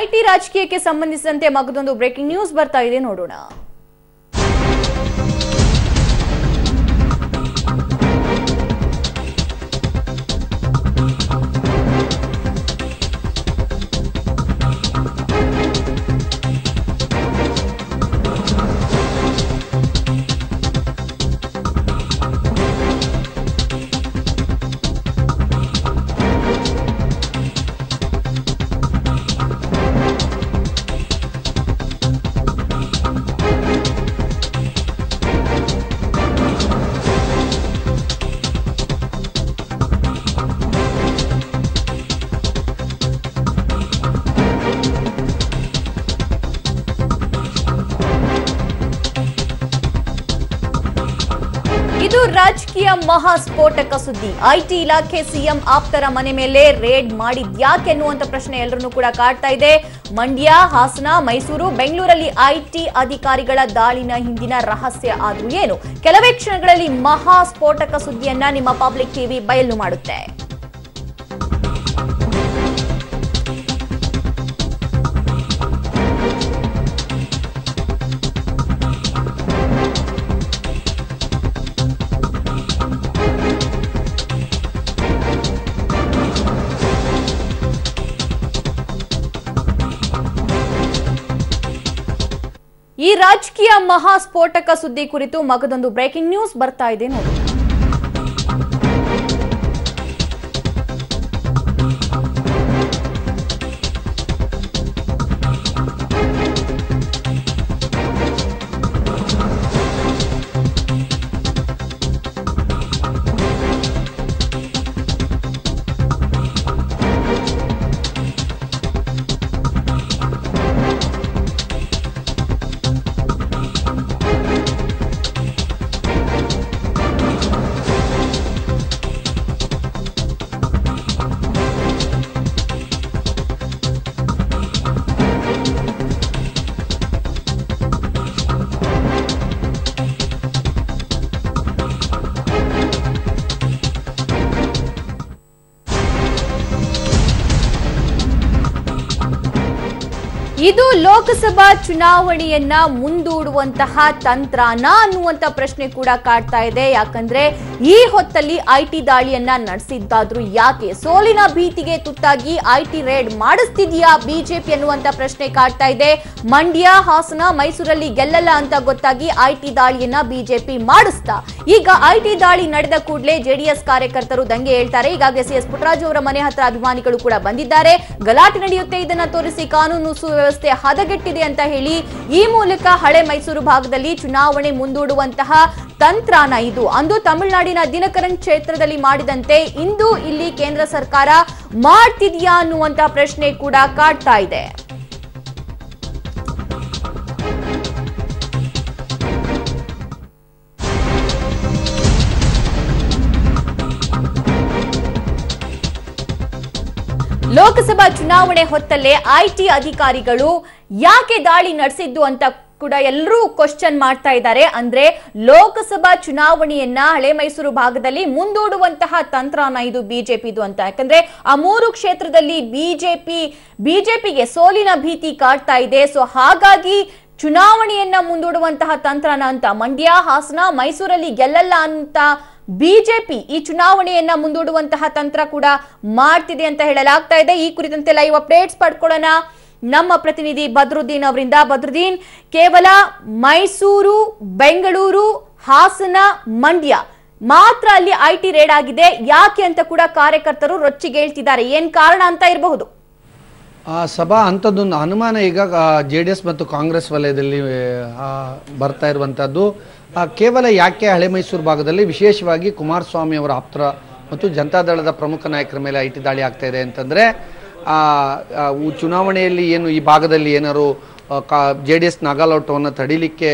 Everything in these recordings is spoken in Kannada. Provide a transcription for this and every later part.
ಐಟಿ ರಾಜಕೀಯಕ್ಕೆ ಸಂಬಂಧಿಸಿದಂತೆ ಮಗದೊಂದು ಬ್ರೇಕಿಂಗ್ ನ್ಯೂಸ್ ಬರ್ತಾ ಇದೆ, ನೋಡೋಣ. ಇದು ರಾಜಕೀಯ ಮಹಾಸ್ಫೋಟಕ ಸುದ್ದಿ. ಐಟಿ ಇಲಾಖೆ ಸಿಎಂ ಆಪ್ತರ ಮನೆ ಮೇಲೆ ರೇಡ್ ಮಾಡಿದ್ಯಾಕೆ ಎನ್ನುವಂತ ಪ್ರಶ್ನೆ ಎಲ್ಲರನ್ನೂ ಕೂಡ ಕಾಡ್ತಾ ಇದೆ. ಮಂಡ್ಯ, ಹಾಸನ, ಮೈಸೂರು, ಬೆಂಗಳೂರಲ್ಲಿ ಐಟಿ ಅಧಿಕಾರಿಗಳ ದಾಳಿನ ಹಿಂದಿನ ರಹಸ್ಯ ಆದ್ರೂ ಏನು? ಕೆಲವೇ ಕ್ಷಣಗಳಲ್ಲಿ ಮಹಾಸ್ಫೋಟಕ ಸುದ್ದಿಯನ್ನ ನಿಮ್ಮ ಪಬ್ಲಿಕ್ ಟಿವಿ ಬಯಲು ಮಾಡುತ್ತೆ. ಈ ರಾಜಕೀಯ ಮಹಾಸ್ಫೋಟಕ ಸುದ್ದಿ ಕುರಿತು ಮಗದೊಂದು ಬ್ರೇಕಿಂಗ್ ನ್ಯೂಸ್ ಬರ್ತಾ ಇದೆ, ನೋಡಿ. ಇದು ಲೋಕಸಭಾ ಚುನಾವಣೆಯನ್ನ ಮುಂದೂಡುವಂತಹ ತಂತ್ರನ ಅನ್ನುವಂತ ಪ್ರಶ್ನೆ ಕೂಡ ಕಾಡ್ತಾ ಇದೆ. ಯಾಕಂದ್ರೆ ಈ ಹೊತ್ತಲ್ಲಿ ಐಟಿ ದಾಳಿಯನ್ನ ನಡೆಸಿದ್ದಾದ್ರೂ ಯಾಕೆ? ಸೋಲಿನ ಭೀತಿಗೆ ತುತ್ತಾಗಿ ಐಟಿ ರೇಡ್ ಮಾಡಿಸ್ತಿದ್ಯಾ ಬಿಜೆಪಿ ಅನ್ನುವಂತ ಪ್ರಶ್ನೆ ಕಾಡ್ತಾ ಇದೆ. ಮಂಡ್ಯ, ಹಾಸನ, ಮೈಸೂರಲ್ಲಿ ಗೆಲ್ಲಲ್ಲ ಅಂತ ಗೊತ್ತಾಗಿ ಐಟಿ ದಾಳಿಯನ್ನ ಬಿಜೆಪಿ ಮಾಡಿಸ್ತಾ. ಈಗ ಐಟಿ ದಾಳಿ ನಡೆದ ಕೂಡಲೇ ಜೆಡಿಎಸ್ ಕಾರ್ಯಕರ್ತರು ದಂಗೆ ಹೇಳ್ತಾರೆ. ಈಗಾಗಲೇ ಸಿಎಸ್ ಪುಟ್ಟರಾಜು ಅವರ ಮನೆ ಹತ್ರ ಅಭಿಮಾನಿಗಳು ಕೂಡ ಬಂದಿದ್ದಾರೆ. ಗಲಾಟೆ ನಡೆಯುತ್ತೆ, ಇದನ್ನ ತೋರಿಸಿ ಕಾನೂನು ಸುವ್ಯವಸ್ಥೆ ಹದಗೆಟ್ಟಿದೆ ಅಂತ ಹೇಳಿ ಈ ಮೂಲಕ ಹಳೆ ಮೈಸೂರು ಭಾಗದಲ್ಲಿ ಚುನಾವಣೆ ಮುಂದೂಡುವಂತಹ ತಂತ್ರನ ಇದು. ಅಂದು ತಮಿಳುನಾಡಿನ ದಿನಕರನ್ ಕ್ಷೇತ್ರದಲ್ಲಿ ಮಾಡಿದಂತೆ ಇಂದು ಇಲ್ಲಿ ಕೇಂದ್ರ ಸರ್ಕಾರ ಮಾಡ್ತಿದ್ಯಾ ಅನ್ನುವಂತಹ ಪ್ರಶ್ನೆ ಕೂಡ ಕಾಡ್ತಾ ಇದೆ. ಲೋಕಸಭಾ ಚುನಾವಣೆ ಹೊತ್ತಲ್ಲೇ ಐಟಿ ಅಧಿಕಾರಿಗಳು ಯಾಕೆ ದಾಳಿ ನಡೆಸಿದ್ದು ಅಂತ ಕೂಡ ಎಲ್ಲರೂ ಕ್ವಶನ್ ಮಾಡ್ತಾ ಇದ್ದಾರೆ. ಅಂದ್ರೆ ಲೋಕಸಭಾ ಚುನಾವಣೆಯನ್ನ ಹಳೆ ಮೈಸೂರು ಭಾಗದಲ್ಲಿ ಮುಂದೂಡುವಂತಹ ತಂತ್ರನ ಇದು ಬಿಜೆಪಿದು ಅಂತ. ಯಾಕಂದ್ರೆ ಆ 3 ಕ್ಷೇತ್ರದಲ್ಲಿ ಬಿಜೆಪಿಗೆ ಸೋಲಿನ ಭೀತಿ ಕಾಡ್ತಾ ಇದೆ. ಸೊ ಹಾಗಾಗಿ ಚುನಾವಣೆಯನ್ನ ಮುಂದೂಡುವಂತಹ ತಂತ್ರನ ಅಂತ. ಮಂಡ್ಯ, ಹಾಸನ, ಮೈಸೂರಲ್ಲಿ ಗೆಲ್ಲಲ್ಲ ಅಂತ ಬಿಜೆಪಿ ಈ ಚುನಾವಣೆಯನ್ನ ಮುಂದೂಡುವಂತಹ ತಂತ್ರ ಕೂಡ ಮಾಡ್ತಿದೆ ಅಂತ ಹೇಳಲಾಗ್ತಾ ಇದೆ. ಈ ಕುರಿತಂತೆ ಲೈವ್ ಅಪ್ಡೇಟ್ಸ್ ಪಡ್ಕೊಳ್ಳೋಣ ನಮ್ಮ ಪ್ರತಿನಿಧಿ ಬದ್ರುದ್ದೀನ್ ಅವರಿಂದ. ಬದ್ರುದ್ದೀನ್, ಕೇವಲ ಮೈಸೂರು, ಬೆಂಗಳೂರು, ಹಾಸನ, ಮಂಡ್ಯ ಮಾತ್ರ ಅಲ್ಲಿ ಐಟಿ ರೇಡ್ ಆಗಿದೆ, ಯಾಕೆ ಅಂತ ಕೂಡ ಕಾರ್ಯಕರ್ತರು ರೊಚ್ಚಿಗೆ ಹೇಳ್ತಿದ್ದಾರೆ. ಏನ್ ಕಾರಣ ಅಂತ ಇರಬಹುದು? ಸಭಾ ಅಂಥದ್ದೊಂದು ಅನುಮಾನ ಈಗ ಜೆಡಿಎಸ್ ಮತ್ತು ಕಾಂಗ್ರೆಸ್ ವಲಯದಲ್ಲಿ ಬರ್ತಾ ಇರುವಂಥದ್ದು. ಕೇವಲ ಯಾಕೆ ಹಳೆ ಮೈಸೂರು ಭಾಗದಲ್ಲಿ ವಿಶೇಷವಾಗಿ ಕುಮಾರಸ್ವಾಮಿ ಅವರ ಆಪ್ತರ ಮತ್ತು ಜನತಾದಳದ ಪ್ರಮುಖ ನಾಯಕರ ಮೇಲೆ ಐಟಿ ದಾಳಿ ಆಗ್ತಾ ಇದೆ ಅಂತಂದರೆ, ಚುನಾವಣೆಯಲ್ಲಿ ಏನು ಈ ಭಾಗದಲ್ಲಿ ಏನಾದ್ರು ಜೆಡಿಎಸ್ ನಾಗಾಲೋಟವನ್ನು ತಡಿಲಿಕ್ಕೆ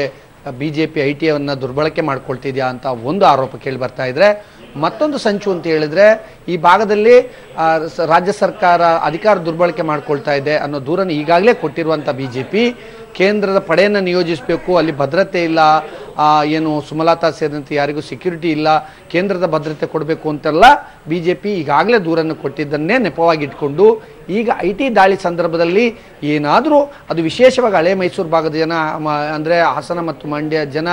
ಬಿಜೆಪಿ ಐಟಿಯನ್ನು ದುರ್ಬಳಕೆ ಮಾಡ್ಕೊಳ್ತಿದ್ಯಾ ಅಂತ ಒಂದು ಆರೋಪ ಕೇಳಿ ಬರ್ತಾ ಇದ್ರೆ, ಮತ್ತೊಂದು ಸಂಚು ಅಂತ ಹೇಳಿದ್ರೆ ಈ ಭಾಗದಲ್ಲಿ ರಾಜ್ಯ ಸರ್ಕಾರ ಅಧಿಕಾರ ದುರ್ಬಳಕೆ ಮಾಡ್ಕೊಳ್ತಾ ಇದೆ ಅನ್ನೋ ದೂರನ್ನು ಈಗಾಗಲೇ ಕೊಟ್ಟಿರುವಂಥ ಬಿಜೆಪಿ ಕೇಂದ್ರದ ಪಡೆಯನ್ನು ನಿಯೋಜಿಸಬೇಕು, ಅಲ್ಲಿ ಭದ್ರತೆ ಇಲ್ಲ, ಏನು ಸುಮಲತಾ ಸೇರಿದಂತೆ ಯಾರಿಗೂ ಸೆಕ್ಯೂರಿಟಿ ಇಲ್ಲ, ಕೇಂದ್ರದ ಭದ್ರತೆ ಕೊಡಬೇಕು ಅಂತೆಲ್ಲ ಬಿಜೆಪಿ ಈಗಾಗಲೇ ದೂರನ್ನು ಕೊಟ್ಟಿದ್ದನ್ನೇ ನೆಪವಾಗಿಟ್ಕೊಂಡು ಈಗ IT ದಾಳಿ ಸಂದರ್ಭದಲ್ಲಿ ಏನಾದರೂ ಅದು ವಿಶೇಷವಾಗಿ ಹಳೆ ಮೈಸೂರು ಭಾಗದ ಜನ ಅಂದರೆ ಹಾಸನ ಮತ್ತು ಮಂಡ್ಯ ಜನ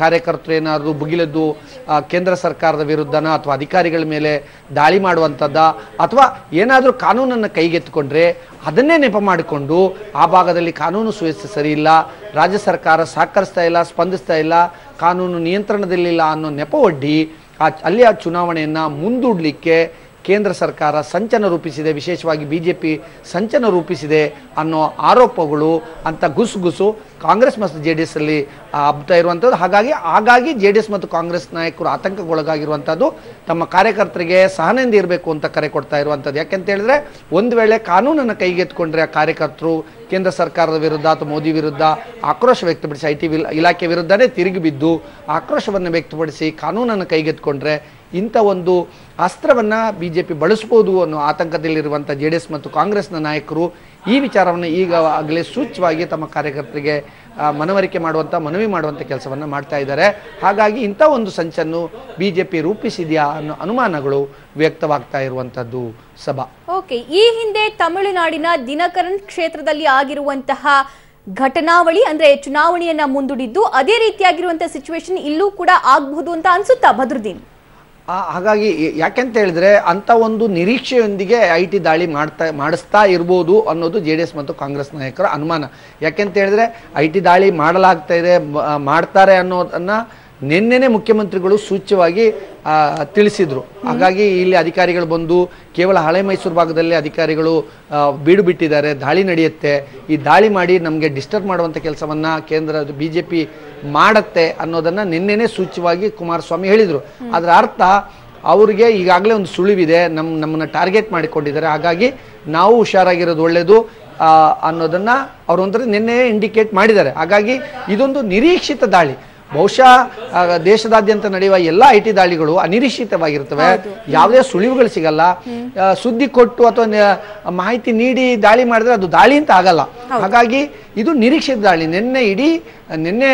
ಕಾರ್ಯಕರ್ತರು ಏನಾದರೂ ಭುಗಿಲೆದ್ದು ಕೇಂದ್ರ ಸರ್ಕಾರದ ವಿರುದ್ಧನ ಅಥವಾ ಅಧಿಕಾರಿಗಳ ಮೇಲೆ ದಾಳಿ ಮಾಡುವಂಥದ್ದ ಅಥವಾ ಏನಾದರೂ ಕಾನೂನನ್ನು ಕೈಗೆತ್ತಿಕೊಂಡ್ರೆ ಅದನ್ನೇ ನೆಪ ಮಾಡಿಕೊಂಡು ಆ ಭಾಗದಲ್ಲಿ ಕಾನೂನು ಸುವ್ಯವಸ್ಥೆ ಸರಿ ಇಲ್ಲ, ರಾಜ್ಯ ಸರ್ಕಾರ ಸಹಕರಿಸ್ತಾ ಇಲ್ಲ, ಸ್ಪಂದಿಸ್ತಾ ಇಲ್ಲ, ಕಾನೂನು ನಿಯಂತ್ರಣದಲ್ಲಿಲ್ಲ ಅನ್ನೋ ನೆಪ ಒಡ್ಡಿ ಅಲ್ಲಿ ಆ ಚುನಾವಣೆಯನ್ನು ಮುಂದೂಡಲಿಕ್ಕೆ ಕೇಂದ್ರ ಸರ್ಕಾರ ಸಂಚನ ರೂಪಿಸಿದೆ, ವಿಶೇಷವಾಗಿ BJP ಸಂಚನ ರೂಪಿಸಿದೆ ಅನ್ನೋ ಆರೋಪಗಳು ಅಂತ ಗುಸುಗುಸು ಕಾಂಗ್ರೆಸ್ ಮತ್ತು JDS ಅಲ್ಲಿ ಹಬ್ತಾ ಇರುವಂಥದ್ದು. ಹಾಗಾಗಿ JDS ಮತ್ತು ಕಾಂಗ್ರೆಸ್ ನಾಯಕರು ಆತಂಕಗೊಳಗಾಗಿರುವಂಥದ್ದು, ತಮ್ಮ ಕಾರ್ಯಕರ್ತರಿಗೆ ಸಹನೆಯಿಂದ ಇರಬೇಕು ಅಂತ ಕರೆ ಕೊಡ್ತಾ ಇರುವಂಥದ್ದು. ಯಾಕೆಂತ ಹೇಳಿದ್ರೆ ಒಂದು ವೇಳೆ ಕಾನೂನನ್ನು ಕೈಗೆತ್ತಿಕೊಂಡ್ರೆ ಆ ಕಾರ್ಯಕರ್ತರು ಕೇಂದ್ರ ಸರ್ಕಾರದ ವಿರುದ್ಧ ಅಥವಾ ಮೋದಿ ವಿರುದ್ಧ ಆಕ್ರೋಶ ವ್ಯಕ್ತಪಡಿಸಿ IT ಇಲಾಖೆ ವಿರುದ್ಧನೇ ತಿರುಗಿ ಬಿದ್ದು ಆಕ್ರೋಶವನ್ನು ವ್ಯಕ್ತಪಡಿಸಿ ಕಾನೂನನ್ನು ಕೈಗೆತ್ತಿಕೊಂಡ್ರೆ ಇಂಥ ಒಂದು ಅಸ್ತ್ರವನ್ನು BJP ಬಳಸ್ಬೋದು ಅನ್ನೋ ಆತಂಕದಲ್ಲಿರುವಂಥ JDS ಮತ್ತು ಕಾಂಗ್ರೆಸ್ನ ನಾಯಕರು ಈ ವಿಚಾರವನ್ನು ಈಗಾಗಲೇ ಸೂಚ್ಯವಾಗಿ ತಮ್ಮ ಕಾರ್ಯಕರ್ತರಿಗೆ ಮನವಿ ಮಾಡುವಂಥ ಕೆಲಸವನ್ನು ಮಾಡ್ತಾ ಇದ್ದಾರೆ. ಹಾಗಾಗಿ ಇಂಥ ಒಂದು ಸಂಚನ್ನು BJP ರೂಪಿಸಿದೆಯಾ ಅನ್ನೋ ಅನುಮಾನಗಳು ವ್ಯಕ್ತವಾಗ್ತಾ ಇರುವಂಥದ್ದು. ಸಭಾ ಓಕೆ, ಈ ಹಿಂದೆ ತಮಿಳುನಾಡಿನ ದಿನಕರನ್ ಕ್ಷೇತ್ರದಲ್ಲಿ ಆಗಿರುವಂತಹ ಘಟನಾವಳಿ ಅಂದ್ರೆ ಚುನಾವಣೆಯನ್ನ ಮುಂದೂಡಿದ್ದು ಅದೇ ರೀತಿಯಾಗಿರುವಂತಹ ಸಿಚುವೇಶನ್ ಇಲ್ಲೂ ಕೂಡ ಆಗಬಹುದು ಅಂತ ಅನ್ಸುತ್ತಾ ಭದ್ರುದ್ದೀನ್? ಹಾಗಾಗಿ ಯಾಕೆಂತ ಹೇಳಿದ್ರೆ ಅಂತ ಒಂದು ನಿರೀಕ್ಷೆಯೊಂದಿಗೆ IT ದಾಳಿ ಮಾಡಿಸ್ತಾ ಇರ್ಬೋದು ಅನ್ನೋದು JDS ಮತ್ತು ಕಾಂಗ್ರೆಸ್ ನಾಯಕರ ಅನುಮಾನ. ಯಾಕೆಂತ ಹೇಳಿದ್ರೆ IT ದಾಳಿ ಮಾಡಲಾಗ್ತಾ ಇದೆ, ಮಾಡ್ತಾರೆ ಅನ್ನೋದನ್ನ ನಿನ್ನೆನೆ ಮುಖ್ಯಮಂತ್ರಿಗಳು ಸೂಚ್ಯವಾಗಿ ತಿಳಿಸಿದ್ರು. ಹಾಗಾಗಿ ಇಲ್ಲಿ ಅಧಿಕಾರಿಗಳು ಬಂದು ಕೇವಲ ಹಳೆ ಮೈಸೂರು ಭಾಗದಲ್ಲಿ ಅಧಿಕಾರಿಗಳು ಬೀಡು ಬಿಟ್ಟಿದ್ದಾರೆ, ದಾಳಿ ನಡೆಯುತ್ತೆ, ಈ ದಾಳಿ ಮಾಡಿ ನಮಗೆ ಡಿಸ್ಟರ್ಬ್ ಮಾಡುವಂಥ ಕೆಲಸವನ್ನ ಕೇಂದ್ರ BJP ಮಾಡತ್ತೆ ಅನ್ನೋದನ್ನ ನಿನ್ನೆನೆ ಸೂಚ್ಯವಾಗಿ ಕುಮಾರಸ್ವಾಮಿ ಹೇಳಿದರು. ಅದರ ಅರ್ಥ ಅವ್ರಿಗೆ ಈಗಾಗಲೇ ಒಂದು ಸುಳಿವಿದೆ, ನಮ್ಮನ್ನ ಟಾರ್ಗೆಟ್ ಮಾಡಿಕೊಂಡಿದ್ದಾರೆ, ಹಾಗಾಗಿ ನಾವು ಹುಷಾರಾಗಿರೋದು ಒಳ್ಳೆಯದು ಅನ್ನೋದನ್ನ ಅವರು ಒಂಥರ ನಿನ್ನೆ ಇಂಡಿಕೇಟ್ ಮಾಡಿದ್ದಾರೆ. ಹಾಗಾಗಿ ಇದೊಂದು ನಿರೀಕ್ಷಿತ ದಾಳಿ. ಬಹುಶಃ ದೇಶದಾದ್ಯಂತ ನಡೆಯುವ ಎಲ್ಲ IT ದಾಳಿಗಳು ಅನಿರೀಕ್ಷಿತವಾಗಿರ್ತವೆ, ಯಾವುದೇ ಸುಳಿವುಗಳು ಸಿಗಲ್ಲ. ಸುದ್ದಿ ಕೊಟ್ಟು ಅಥವಾ ಮಾಹಿತಿ ನೀಡಿ ದಾಳಿ ಮಾಡಿದ್ರೆ ಅದು ದಾಳಿ ಅಂತ ಆಗಲ್ಲ. ಹಾಗಾಗಿ ಇದು ನಿರೀಕ್ಷಿತ ದಾಳಿ. ನಿನ್ನೆ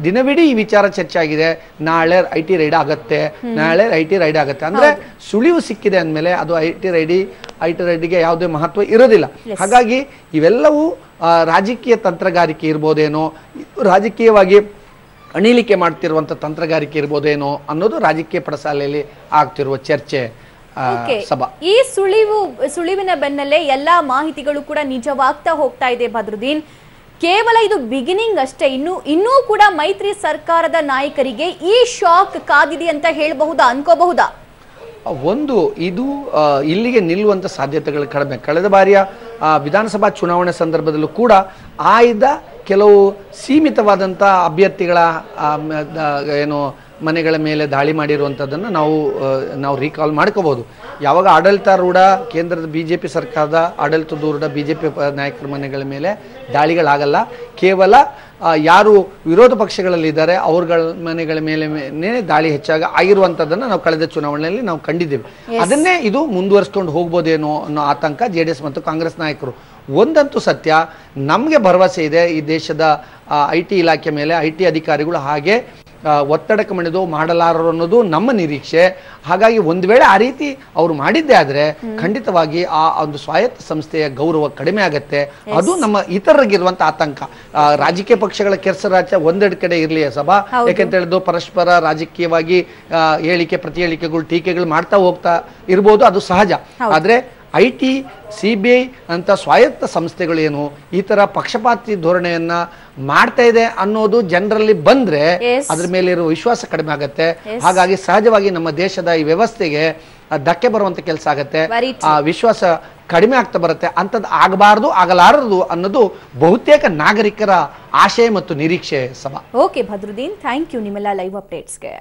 ದಿನವಿಡೀ ಈ ವಿಚಾರ ಚರ್ಚೆ ಆಗಿದೆ. ನಾಳೆ IT ರೈಡ್ ಆಗತ್ತೆ ಅಂದ್ರೆ ಸುಳಿವು ಸಿಕ್ಕಿದೆ ಅಂದಮೇಲೆ ಅದು IT ರೈಡಿಗೆ ಯಾವುದೇ ಮಹತ್ವ ಇರೋದಿಲ್ಲ. ಹಾಗಾಗಿ ಇವೆಲ್ಲವೂ ರಾಜಕೀಯ ತಂತ್ರಗಾರಿಕೆ ಇರ್ಬೋದೇನೋ, ರಾಜಕೀಯವಾಗಿ ಅಣಿಲಿಕೆ ಮಾಡ್ತಿರುವಂತ ತಂತ್ರಗಾರಿಕೆ ಇರ್ಬೋದೇನೋ ಅನ್ನೋದು ರಾಜಕೀಯ ಪಡಸಾಲೆಯಲ್ಲಿ ಆಗ್ತಿರುವ ಚರ್ಚೆ. ಸಭಾ ಈ ಸುಳಿವಿನ ಬೆನ್ನಲ್ಲೇ ಎಲ್ಲಾ ಮಾಹಿತಿಗಳು ಕೂಡ ನಿಜವಾಗ್ತಾ ಹೋಗ್ತಾ ಇದೆ ಭದ್ರುದ್ದೀನ್. ಕೇವಲ ಇದು ಬಿಗಿನಿಂಗ್ ಅಷ್ಟೇ, ಇನ್ನೂ ಕೂಡ ಮೈತ್ರಿ ಸರ್ಕಾರದ ನಾಯಕರಿಗೆ ಈ ಶಾಕ್ ಕಾದಿದೆ ಅಂತ ಹೇಳಬಹುದಾ, ಅನ್ಕೋಬಹುದಾ? ಒಂದು ಇದು ಇಲ್ಲಿಗೆ ನಿಲ್ಲುವಂತ ಸಾಧ್ಯತೆಗಳು ಕಡಿಮೆ. ಕಳೆದ ಬಾರಿಯ ವಿಧಾನಸಭಾ ಚುನಾವಣೆ ಸಂದರ್ಭದಲ್ಲೂ ಕೂಡ ಆಯ್ದ ಕೆಲವು ಸೀಮಿತವಾದಂಥ ಅಭ್ಯರ್ಥಿಗಳ ಮನೆಗಳ ಮೇಲೆ ದಾಳಿ ಮಾಡಿರುವಂಥದ್ದನ್ನು ನಾವು ರೀಕಾಲ್ ಮಾಡ್ಕೋಬಹುದು. ಯಾವಾಗ ಆಡಳಿತಾರೂಢ ಕೇಂದ್ರದ BJP ಸರ್ಕಾರದ ಆಡಳಿತಾರೂಢ BJP ನಾಯಕರ ಮನೆಗಳ ಮೇಲೆ ದಾಳಿಗಳಾಗಲ್ಲ, ಕೇವಲ ಯಾರು ವಿರೋಧ ಪಕ್ಷಗಳಲ್ಲಿದ್ದಾರೆ ಅವ್ರಗಳ ಮನೆಗಳ ಮೇಲೆ ದಾಳಿ ಹೆಚ್ಚಾಗಿ ಆಗಿರುವಂಥದ್ದನ್ನು ನಾವು ಕಳೆದ ಚುನಾವಣೆಯಲ್ಲಿ ನಾವು ಕಂಡಿದ್ದೇವೆ. ಅದನ್ನೇ ಇದು ಮುಂದುವರಿಸ್ಕೊಂಡು ಹೋಗ್ಬೋದೇನೋ ಅನ್ನೋ ಆತಂಕ JDS ಮತ್ತು ಕಾಂಗ್ರೆಸ್ ನಾಯಕರು. ಒಂದಂತೂ ಸತ್ಯ, ನಮಗೆ ಭರವಸೆ ಇದೆ ಈ ದೇಶದ IT ಇಲಾಖೆ ಮೇಲೆ, IT ಅಧಿಕಾರಿಗಳು ಹಾಗೆ ಒತ್ತಡಕ್ಕೆ ಮಣಿದು ಮಾಡಲಾರರು ಅನ್ನೋದು ನಮ್ಮ ನಿರೀಕ್ಷೆ. ಹಾಗಾಗಿ ಒಂದು ವೇಳೆ ಆ ರೀತಿ ಅವರು ಮಾಡಿದ್ದೇ ಆದ್ರೆ ಖಂಡಿತವಾಗಿ ಆ ಒಂದು ಸ್ವಾಯತ್ತ ಸಂಸ್ಥೆಯ ಗೌರವ ಕಡಿಮೆ ಆಗತ್ತೆ. ಅದು ನಮ್ಮ ಇತರರಿಗಿರುವಂತ ಆತಂಕ. ರಾಜಕೀಯ ಪಕ್ಷಗಳ ಕೆಸರಾಚ ಒಂದೆರಡು ಕಡೆ ಇರಲಿ ಸಭಾ, ಯಾಕೆಂತ ಹೇಳಿದ್ದು ಪರಸ್ಪರ ರಾಜಕೀಯವಾಗಿ ಹೇಳಿಕೆ ಪ್ರತಿ ಹೇಳಿಕೆಗಳು ಟೀಕೆಗಳು ಮಾಡ್ತಾ ಹೋಗ್ತಾ ಇರ್ಬೋದು, ಅದು ಸಹಜ. ಆದ್ರೆ IT, CBI ಅಂತ ಸ್ವಾಯತ್ತ ಸಂಸ್ಥೆಗಳೇನು ಈ ತರ ಪಕ್ಷಪಾತಿ ಧೋರಣೆಯನ್ನ ಮಾಡ್ತಾ ಇದೆ ಅನ್ನೋದು ಜನರಲ್ಲಿ ಬಂದ್ರೆ ಅದ್ರ ಮೇಲೆ ಇರುವ ವಿಶ್ವಾಸ ಕಡಿಮೆ ಆಗತ್ತೆ. ಹಾಗಾಗಿ ಸಹಜವಾಗಿ ನಮ್ಮ ದೇಶದ ಈ ವ್ಯವಸ್ಥೆಗೆ ಧಕ್ಕೆ ಬರುವಂತ ಕೆಲಸ ಆಗತ್ತೆ, ಆ ವಿಶ್ವಾಸ ಕಡಿಮೆ ಆಗ್ತಾ ಬರುತ್ತೆ. ಅಂಥದ್ದು ಆಗಬಾರದು, ಆಗಲಾರದು ಅನ್ನೋದು ಬಹುತೇಕ ನಾಗರಿಕರ ಆಶಯ ಮತ್ತು ನಿರೀಕ್ಷೆ. ಸಭಾ ಓಕೆ ಭದ್ರುದ್ದೀನ್, ಥ್ಯಾಂಕ್ ಯು ನಿಮ್ಮೆಲ್ಲ ಲೈವ್ ಅಪ್ಡೇಟ್ಸ್ಗೆ.